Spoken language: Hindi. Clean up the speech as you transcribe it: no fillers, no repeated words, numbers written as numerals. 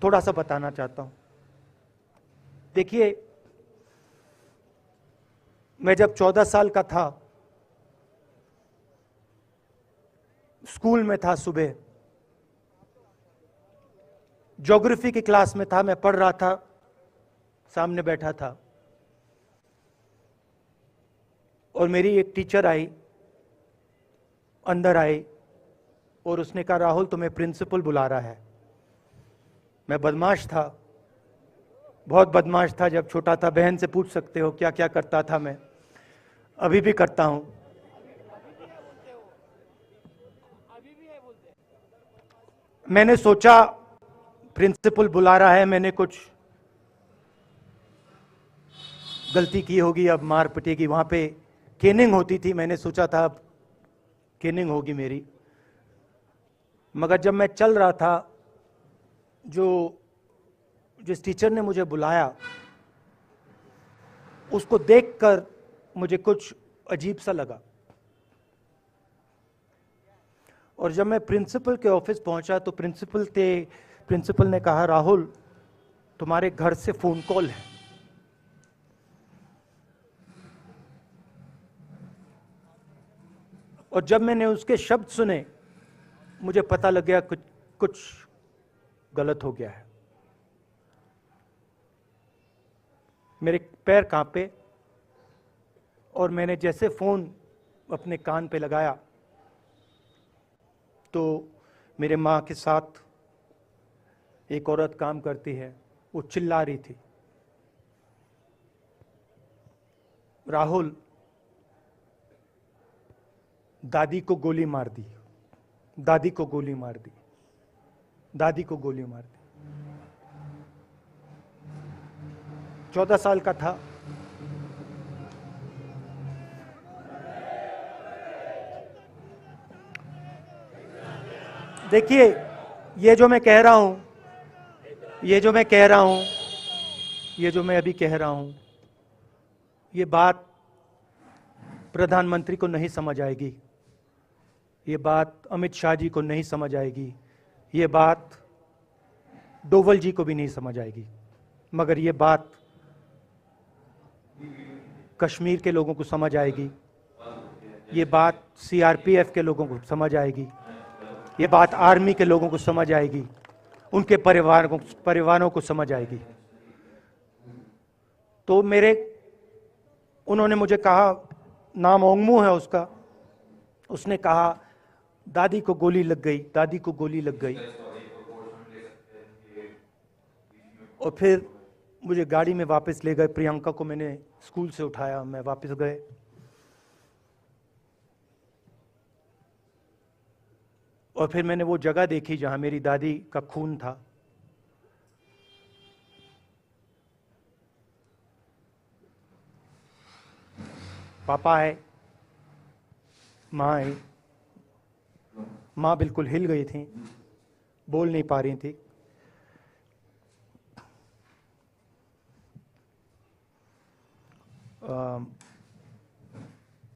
थोड़ा सा बताना चाहता हूं। देखिए, मैं जब 14 साल का था, स्कूल में था, सुबह ज्योग्राफी की क्लास में था, मैं पढ़ रहा था, सामने बैठा था और मेरी एक टीचर आई, अंदर आई और उसने कहा, राहुल तुम्हें प्रिंसिपल बुला रहा है। मैं बदमाश था, बहुत बदमाश था जब छोटा था। बहन से पूछ सकते हो क्या क्या करता था मैं, अभी भी करता हूं। मैंने सोचा प्रिंसिपल बुला रहा है, मैंने कुछ गलती की होगी, अब मार पिटेगी। वहां पे केनिंग होती थी, मैंने सोचा था अब केनिंग होगी मेरी। मगर जब मैं चल रहा था, जिस टीचर ने मुझे बुलाया, उसको देखकर मुझे कुछ अजीब सा लगा। और जब मैं प्रिंसिपल के ऑफिस पहुंचा तो प्रिंसिपल ने कहा, राहुल तुम्हारे घर से फोन कॉल है। और जब मैंने उसके शब्द सुने, मुझे पता लग गया कुछ गलत हो गया है। मेरे पैर कांपे और मैंने जैसे फोन अपने कान पे लगाया तो मेरे मां के साथ एक औरत काम करती है, वो चिल्ला रही थी, राहुल दादी को गोली मार दी, दादी को गोली मार दी, दादी को गोली मार दी। 14 साल का था। देखिए, ये जो मैं कह रहा हूं, ये जो मैं अभी कह रहा हूं, ये बात प्रधानमंत्री को नहीं समझ आएगी, ये बात अमित शाह जी को नहीं समझ आएगी, ये बात डोवल जी को भी नहीं समझ आएगी, मगर ये बात कश्मीर के लोगों को समझ आएगी, ये बात सीआरपीएफ के लोगों को समझ आएगी, ये बात आर्मी के लोगों को समझ आएगी, उनके परिवारों को समझ आएगी। तो उन्होंने मुझे कहा, नाम ओंगमू है उसका, उसने कहा दादी को गोली लग गई, दादी को गोली लग गई। और फिर मुझे गाड़ी में वापस ले गए, प्रियंका को मैंने स्कूल से उठाया, मैं वापस गए। और फिर मैंने वो जगह देखी जहां मेरी दादी का खून था। पापा आए, माँ आई, माँ बिल्कुल हिल गई थी, बोल नहीं पा रही थी।